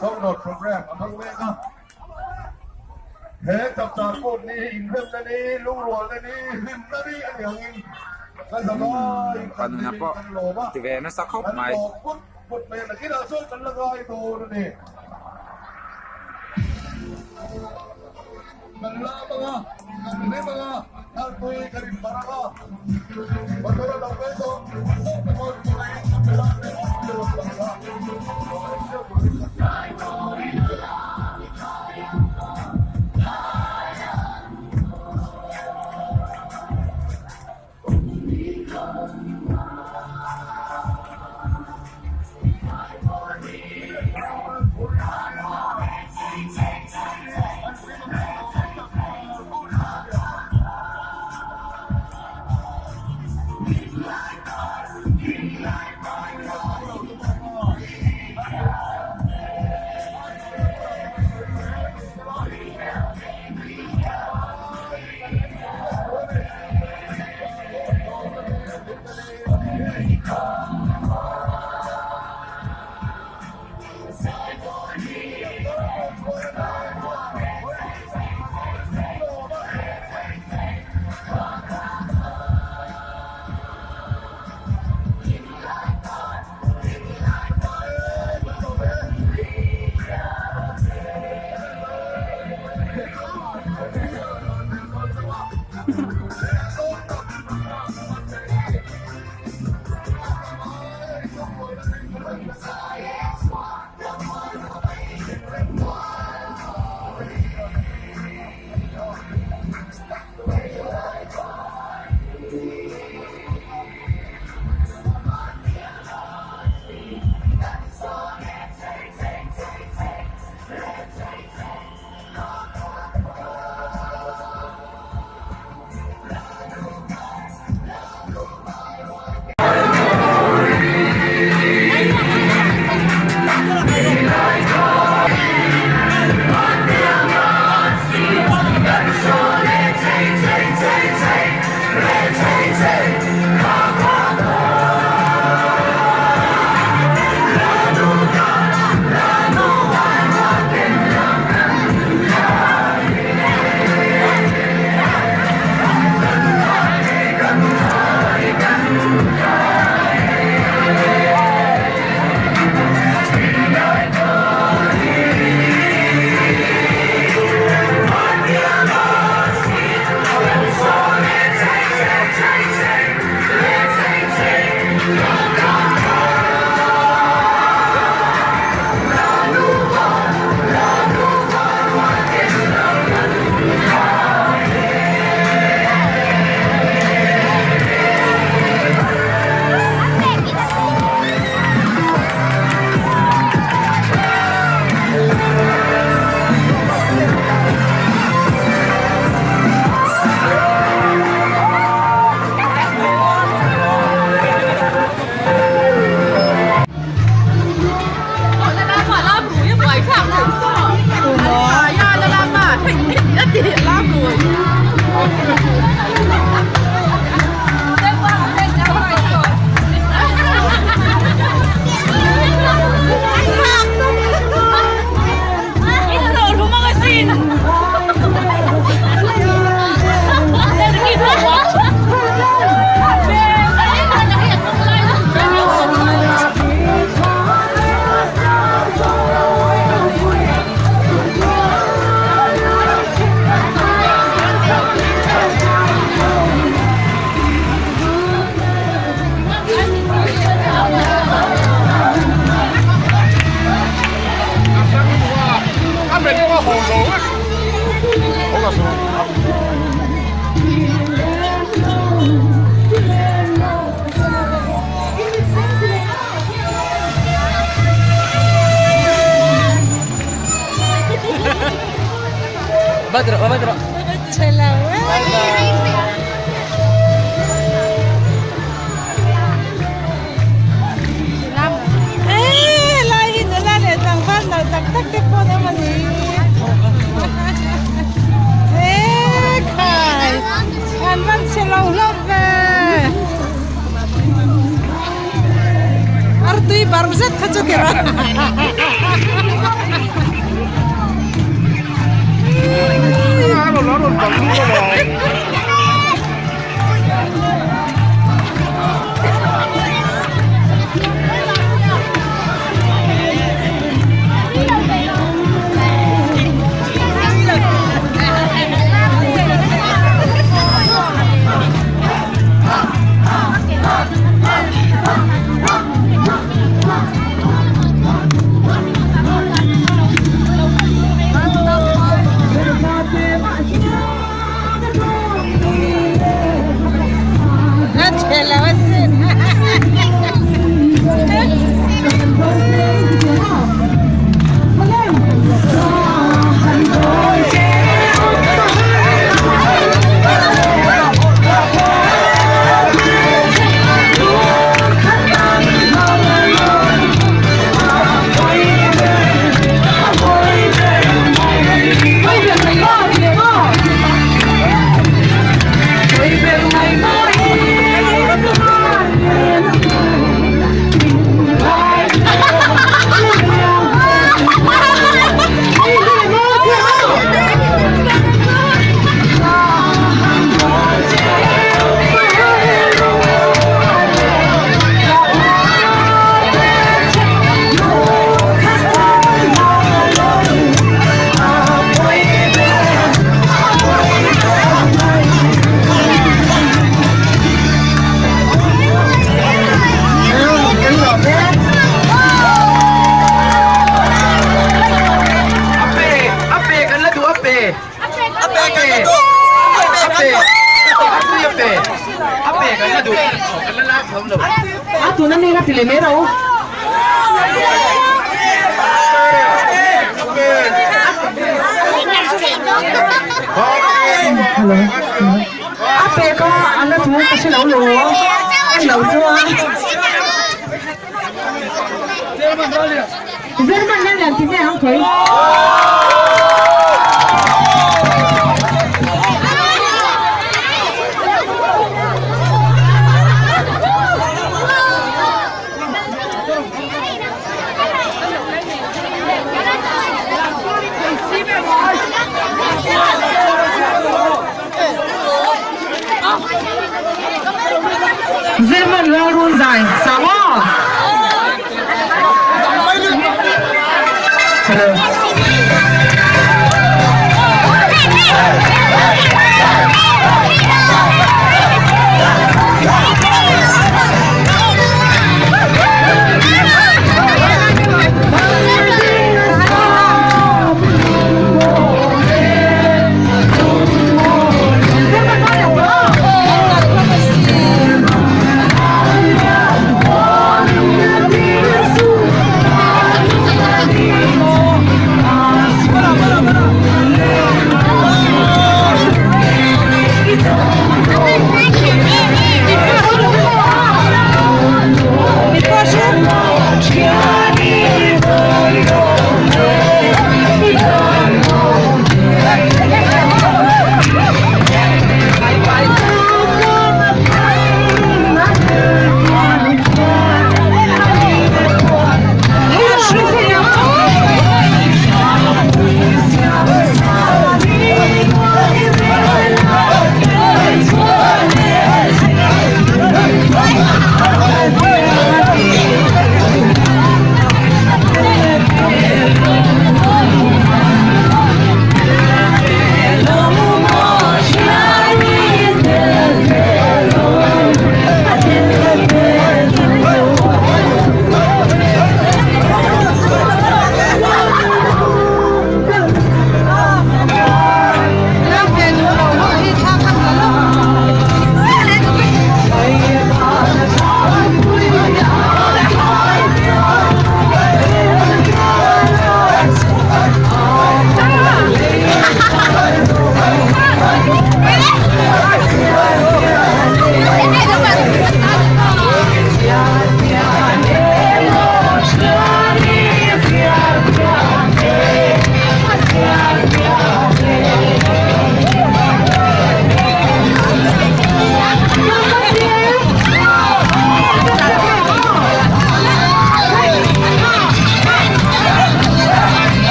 Không đột program ở thằng bên đó. Thế tập tròn cột đi, hình phim ra đi, lũ ruột ra đi, hình ra đi, anh hiểu nhìn. Cái giờ đó, Còn là po thì về nó sẽ khóc mày. Cột này là cái đầu số cần là gọi đồ rồi nè. Cần la banga, cần ne banga, hal koi karim banga. Betul dah betul. Betul mulai belah Badro, Badro. Lain na lang ang van na tagtag po naman kai. An van selaw love. Artui barzat kacu kira. Atu na nila tilimero. Hello. Ape ko ano tu kasi laulo. Laulo chua. Jerman na lang tinya ang koi. Jerman larun zai sama.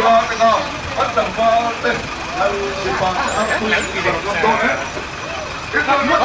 lo cái đó bắt đầu vào đây ăn xịt bằng ăn tươi bằng con tôm hết cái con mất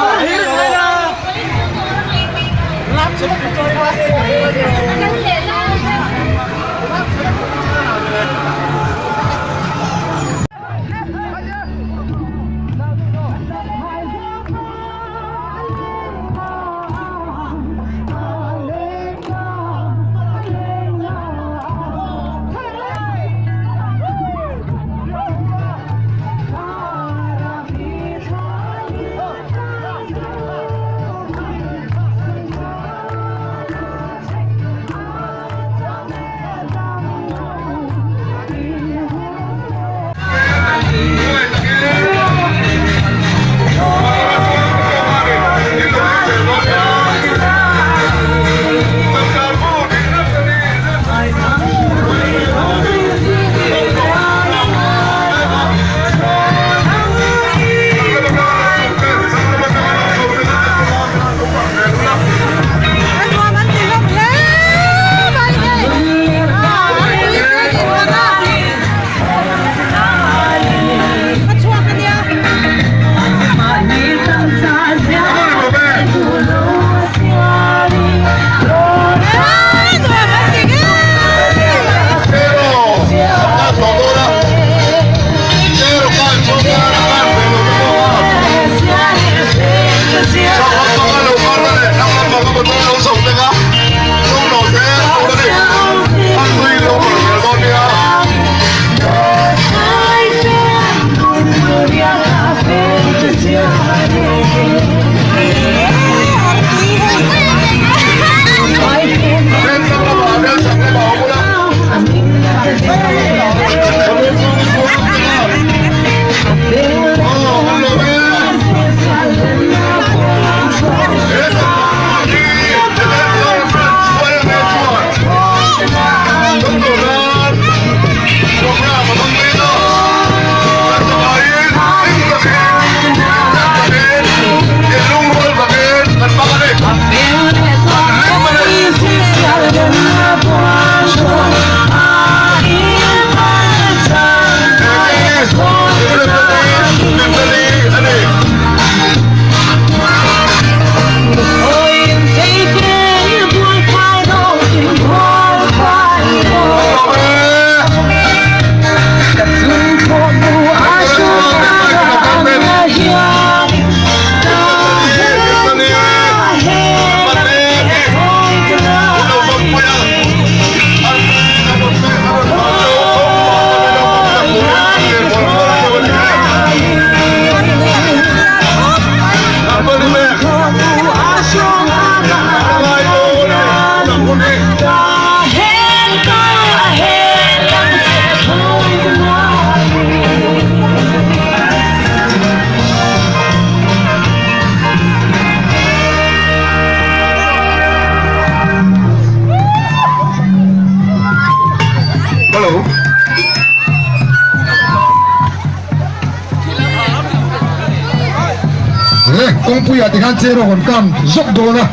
công phu thì han chế rồi còn cam dốc đồ nè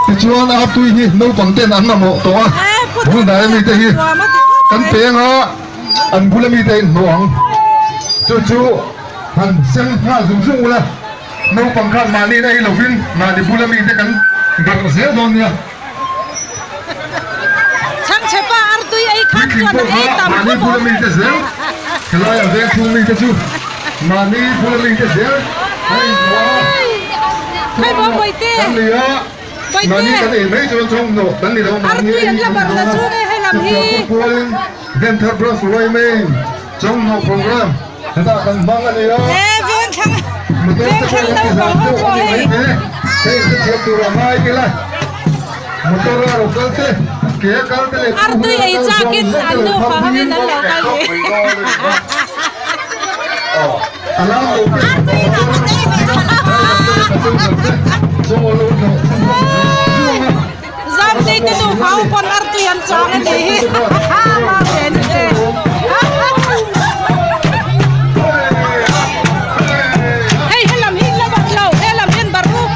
thì chúa nó hấp tui hi nấu bằng tên ăn mà mộ to muốn đại mi tê hi cắn tiếng ha ăn bula mi tên nuông chú han xem ha dùng dùng là nấu bằng khăn mà đi đây là viên mà đi bula mi tê cắn gặp dễ rồi nè chẳng chế ba ăn tui ấy khăn tuần ấy tầm mà đi bula mi tê dễ cái này là dễ chung mi tê chú mà đi bula mi tê dễ hay bố bồi tê bồi mà đi tê cái này mấy chỗ trong nổ tấn đi đâu mà ăn tui là bằng là chú đây hay làm hi Then third plus way main trong học program chúng ta cần mang cái này đó viên khăn đâu bằng hơn rồi thế sẽ từ là mai cái này một tô ra rồi cơ thế kia cái này ăn tui ấy cha kinh ăn đâu phải hơi nắng lâu cái gì alam Zam đi cái đồ pháo con ăn tui ăn chó cái gì mà bền thế hay làm hin là bật lẩu hay làm hin bật rúp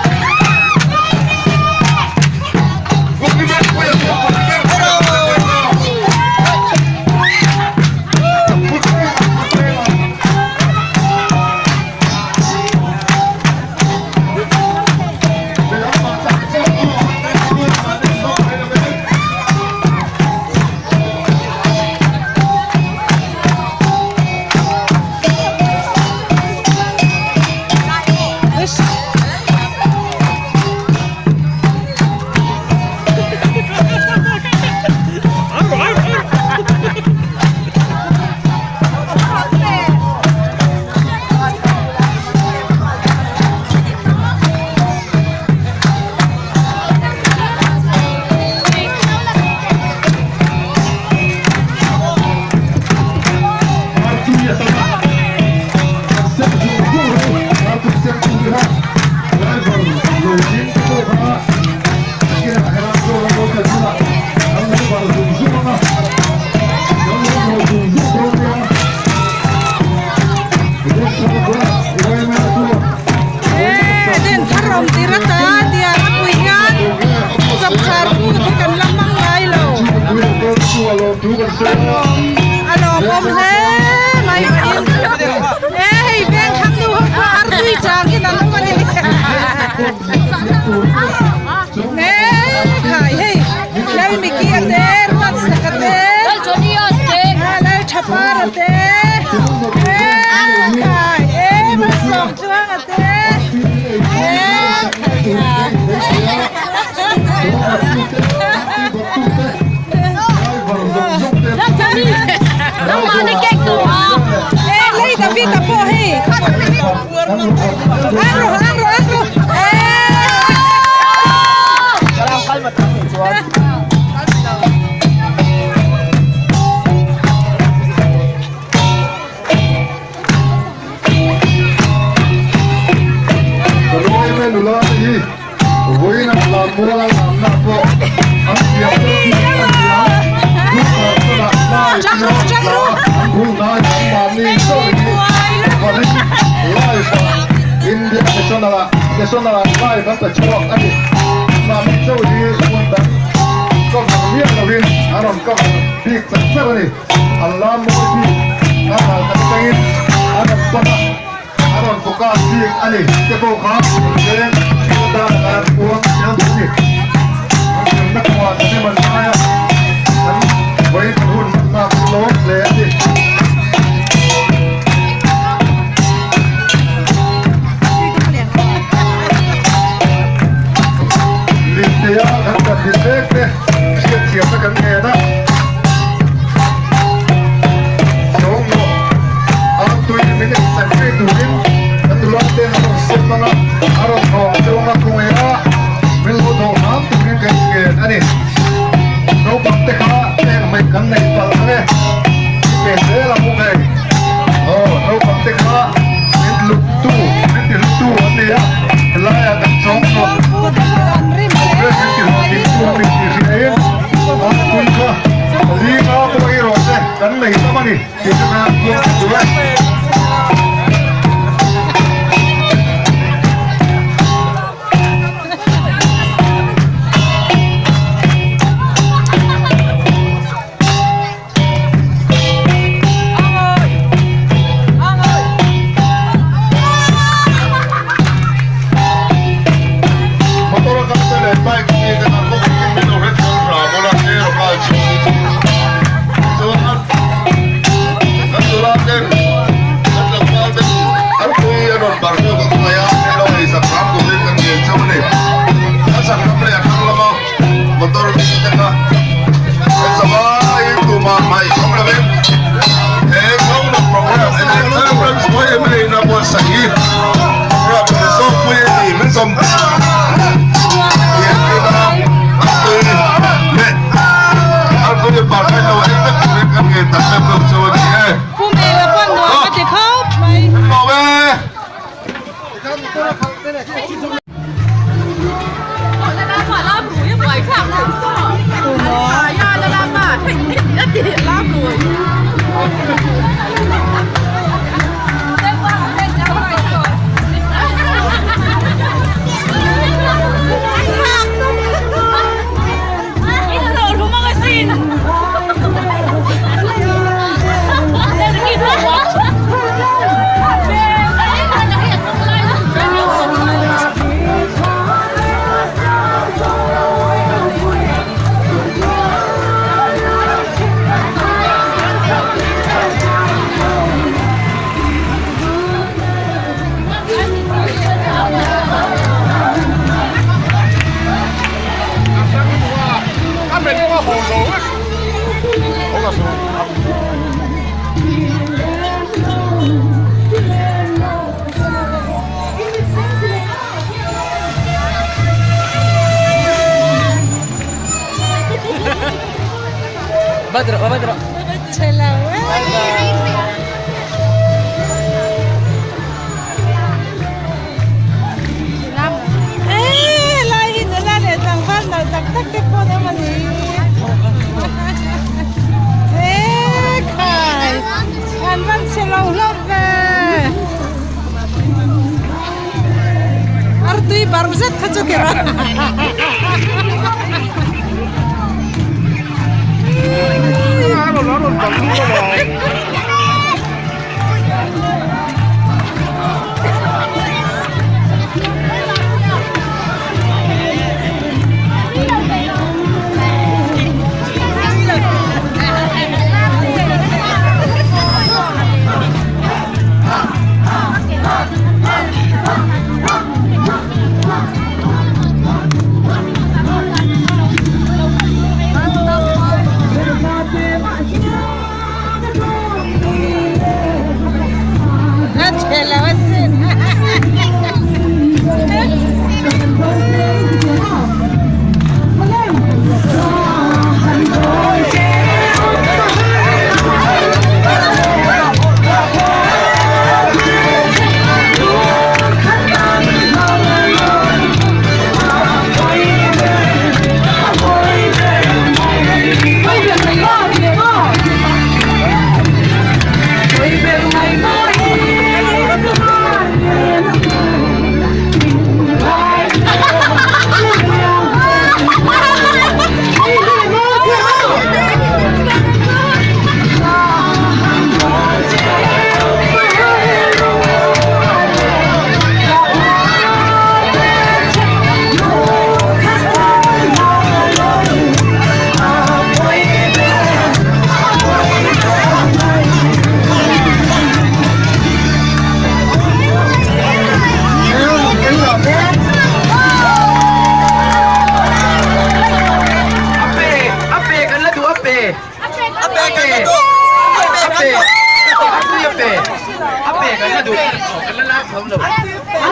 Hey, my friend. Hey, Ben, come to our army jog in the money. Hey, let me get there. What's the there? Let's chapar there. Hey, what's some chuang there? Lấy tao biết tao bỏ hết. National live at the chalk and Mammy so is one that come from here to win. I don't come big ceremony. Allah Modi, I don't forget big Ali, the book half, then and one young I'm not one the name of fire. Wait for who not slow, lady. Dia akan dilek siap-siap akan kena. Songo, aku ini sampai tuhin, ketulan dengan semangat, harus orang kuera, melodong tuhin kengken, ani. Kau bakte kah, yang mereka naik palangnya, pendela bungai. Oh, kau bakte kah, menlutu, ani ya, layak songo. Kan lagi sama nih, kita nak buat dua. Badro, Badro. Lain lah ni, tanggal nak tak telepon nama ni. Kai, kan ban selau lambe. Arti barzat kacau kira. Claro, claro,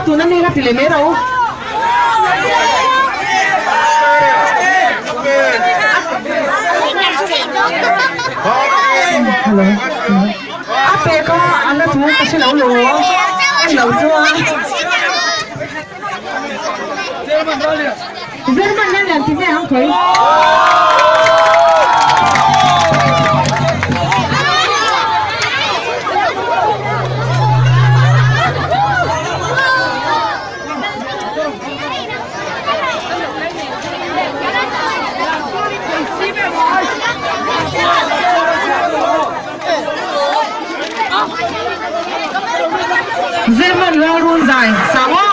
tụi nó đi ra thì lấy mấy đâu bé có ăn nó thú cái lẩu lúa ăn lẩu chua dân bạn đang làm thế nào không thấy dân bạn lo luôn dài sao á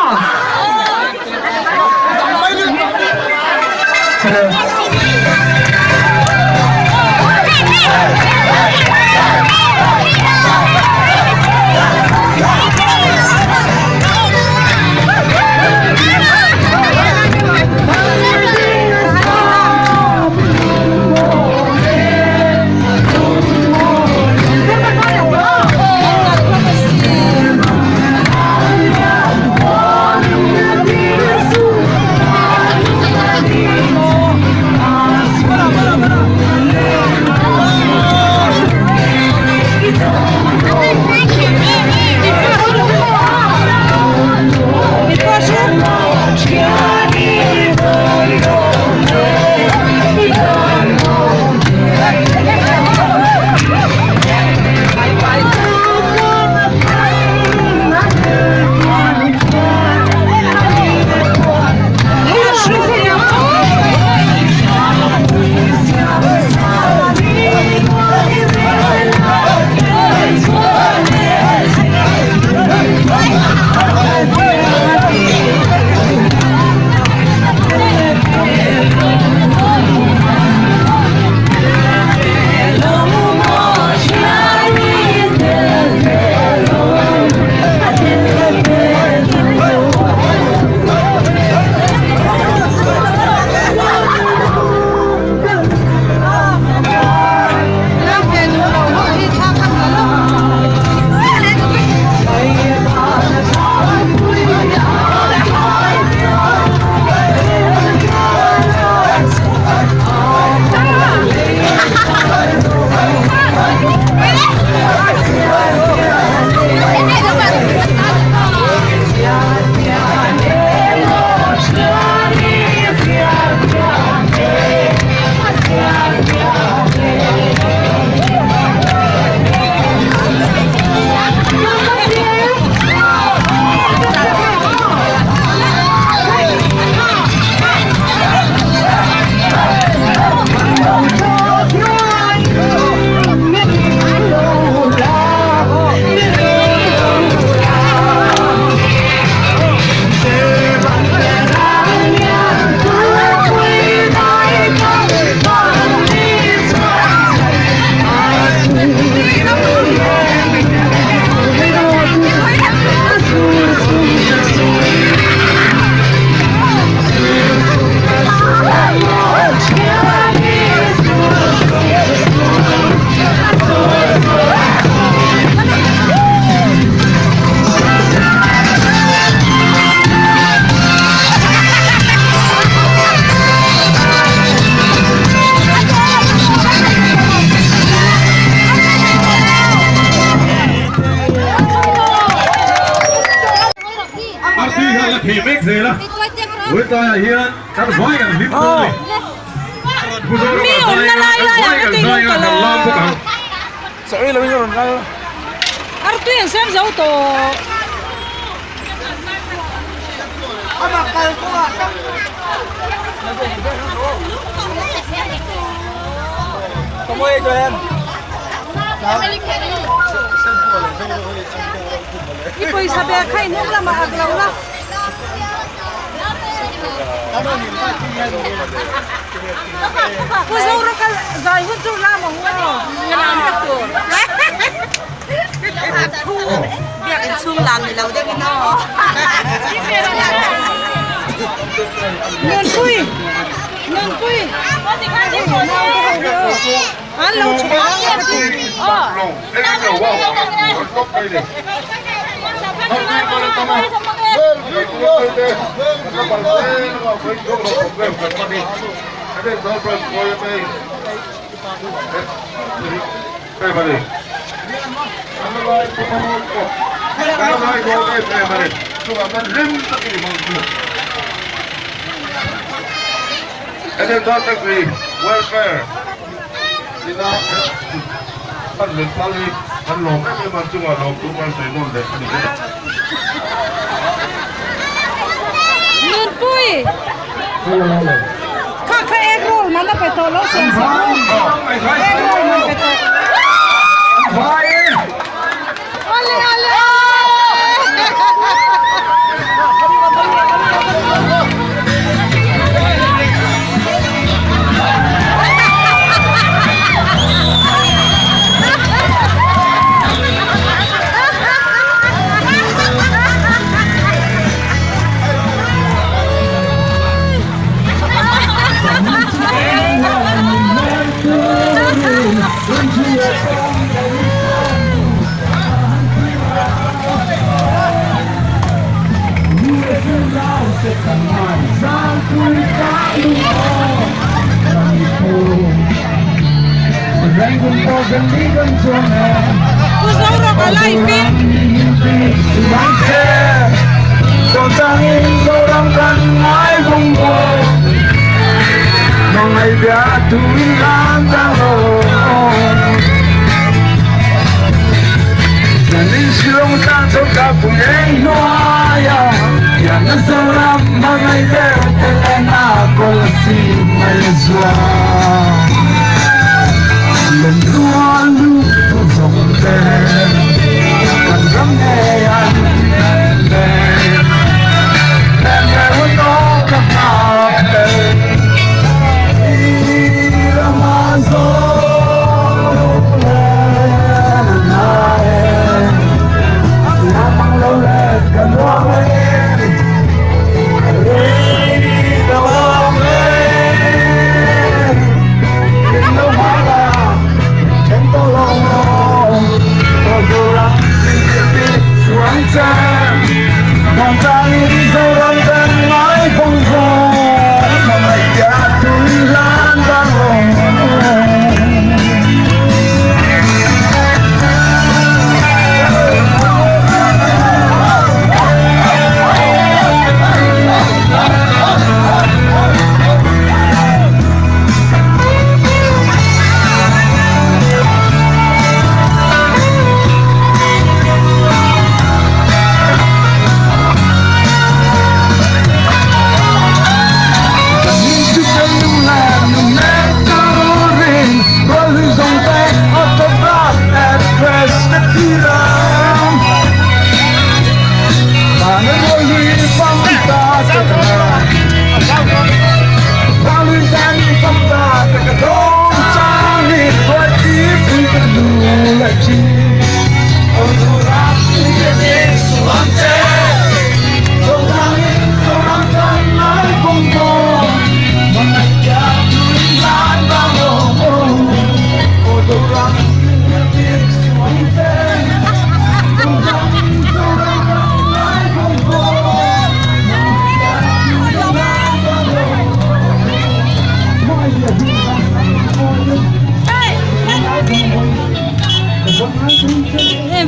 thì biết gì đó với tôi là hiện các voi gần lít thôi mi ổn là lại lại cái tiếng của là sợ là bây giờ là ở tuyển xem dấu tổ không ơi cho em cái bây giờ bé khai nước là mà ăn lâu lắm cô dâu nó cái dài hơn chú la mà ngon nghe làm được rồi việc chung làm thì lâu đấy cái nó nên quy ăn lâu chó And then Dr. Green, welfare. Anh mình tao đi, anh lột cái mà chung là lột cũng quan trọng luôn đấy. Lụt bụi. Khá egg roll mà nó phải tổ lỗ xem sao. Egg roll mà phải tổ. Ole ole. Cô dâu rồi có lại pin. Cho sang dâu đang cần mãi vùng buồn. Mà ngày đã thui lan ra hồ. Giờ nên sương ta cho cả cùng anh hoa ya. Ya nó sâu lắm mà ngày đã tên là cô là gì mà là doa. Lần đua lúc tôi dòng tên Cần gắm nghe anh lên Em nghe hôn đó gặp nào tên Đi ra mà gió lên là em Là bằng lâu lên cần hoa lên Đi ra hoa lên Đến lâu hóa là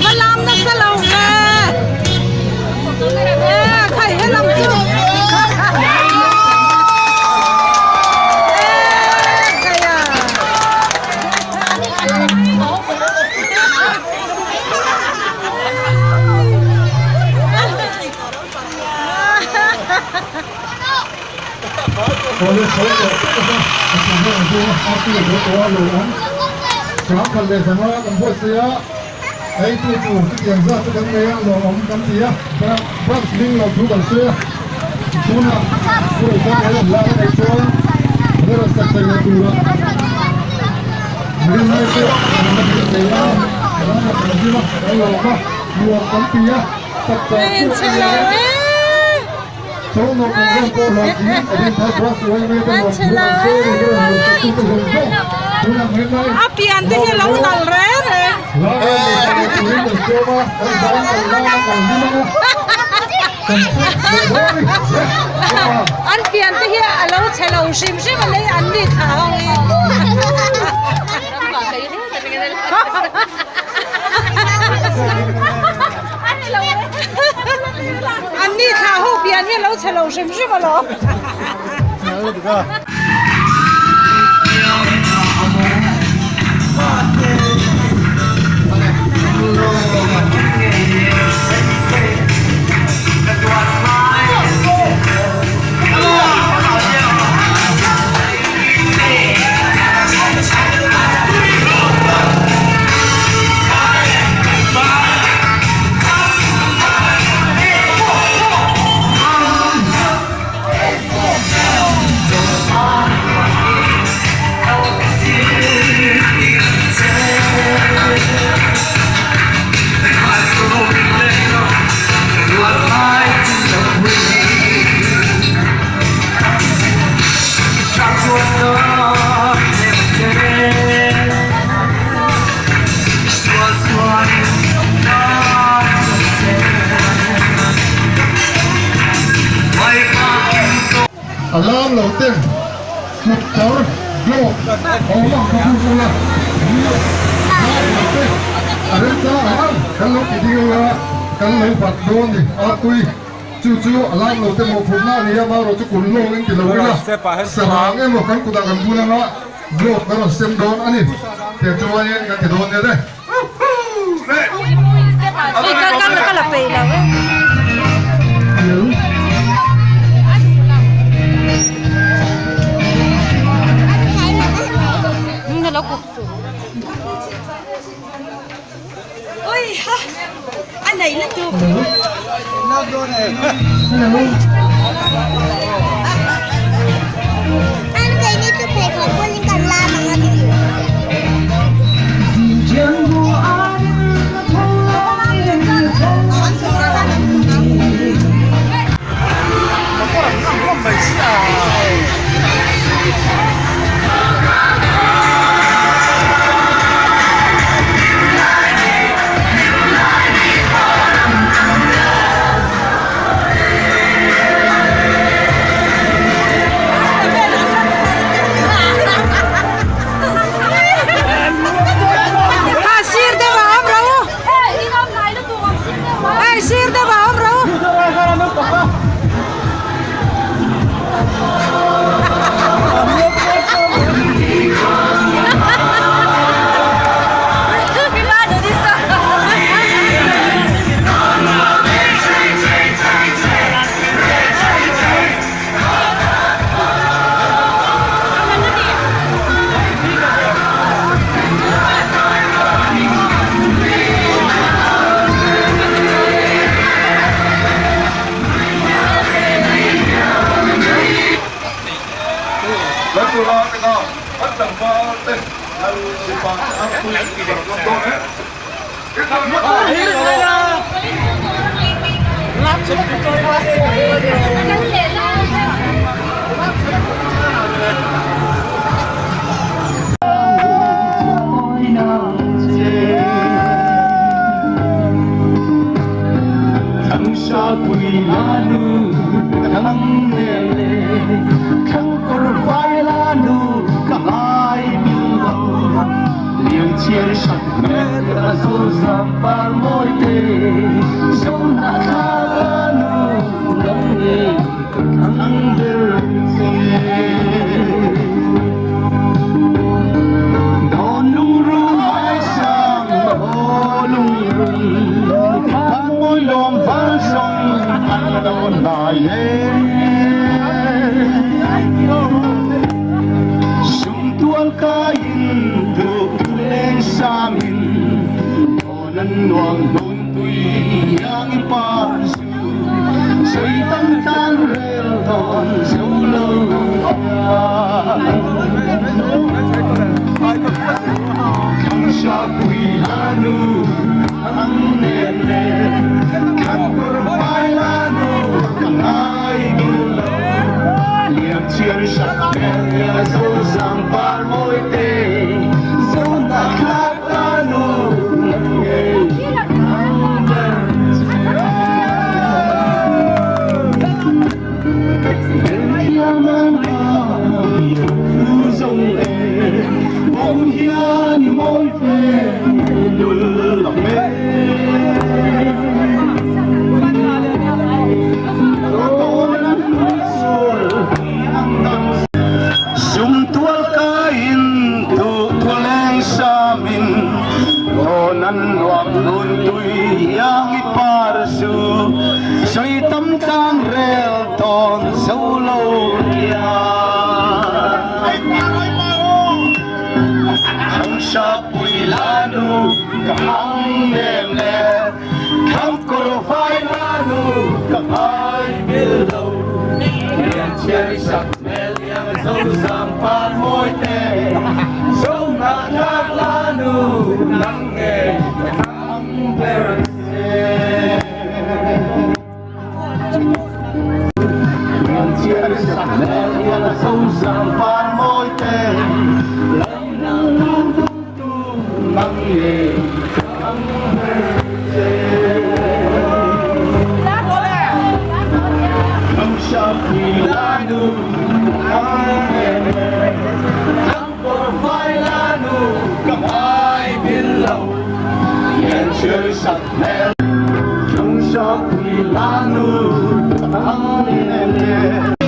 Vẫn làm nó sẽ lâu nè. Khải hết lòng chưa. Còn để xem nó còn vô xía ấy tiêu chủ cái tiền ra cái đống này rồi ông cắm xía và bác linh là chú bản xưa chú nào chú để cho cái làm la cái này cho nó là sạch sạch là chú đó mình nói xưa mình đi để nó là cái gì mà cái lồng mà mua cắm xía sạch sạch số nó cũng không có là gì ở bên thái quá suối với cái lồng chú bản xưa thì cái lồng chú cái lồng Api ante yang lawan alrer. Ini mencoba dan lama lima. Anh pian tới here alo chelo sim sim mà lấy anh đi tháo đi. Anh đi tháo hậu pian here alo chelo sim sim mà lo. Alarm đầu tiên một cháu vô có lòng không vui là alarm đầu tiên ở đây sao alarm cần lúc thì đi ra cần lúc bắt đồn thì tôi chú alarm đầu tiên một phút nào thì em rồi chú cuốn lô lên thì lâu là sáng em một căn cụ đã gần buôn nó vô nó là xem đón anh thì cho anh em cái đón này đây Cái là pì đâu ấy. Nó cục xuống. Ôi ha, anh này nó chưa. Nó vô này. Anh thấy như tôi thấy có quân những cần la mà ngon gì. Sumtual kain tutuleng sa amin Tonan wag nuntoy yang iparsu So'y tamtang relton sa ulo Ang siyapo'y lalo kahang nene Ang kurufay lalo kahang bilaw Yang cherry sakmel yang sampan moite So nakaklano ng ang perse Yang cherry sakmel yang sampan moite Lang natutong ng ang perse Ang siyapilano ang porfailano kamay bilaw yan siya'y sakmel ang siyapilano ang nene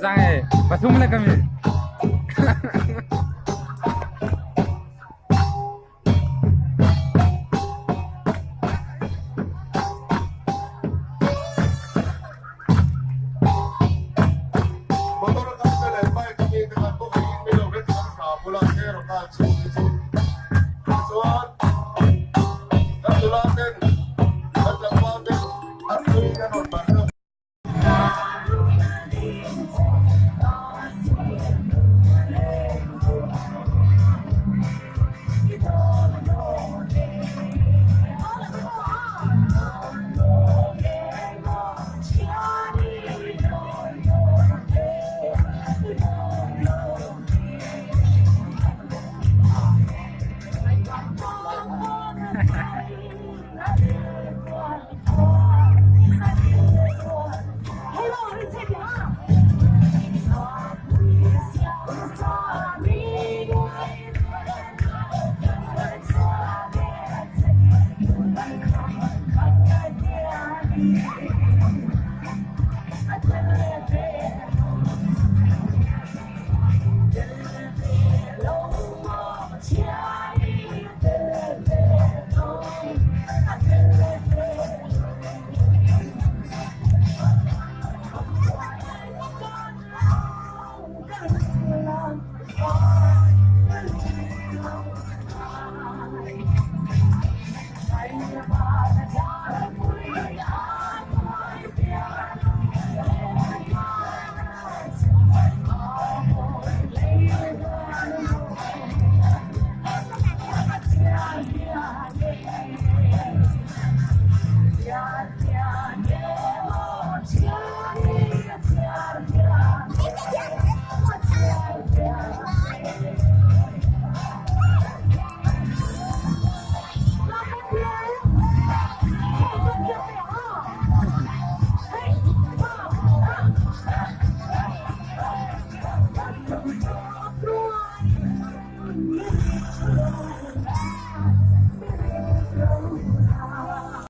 Sang eh, Patung lah kami.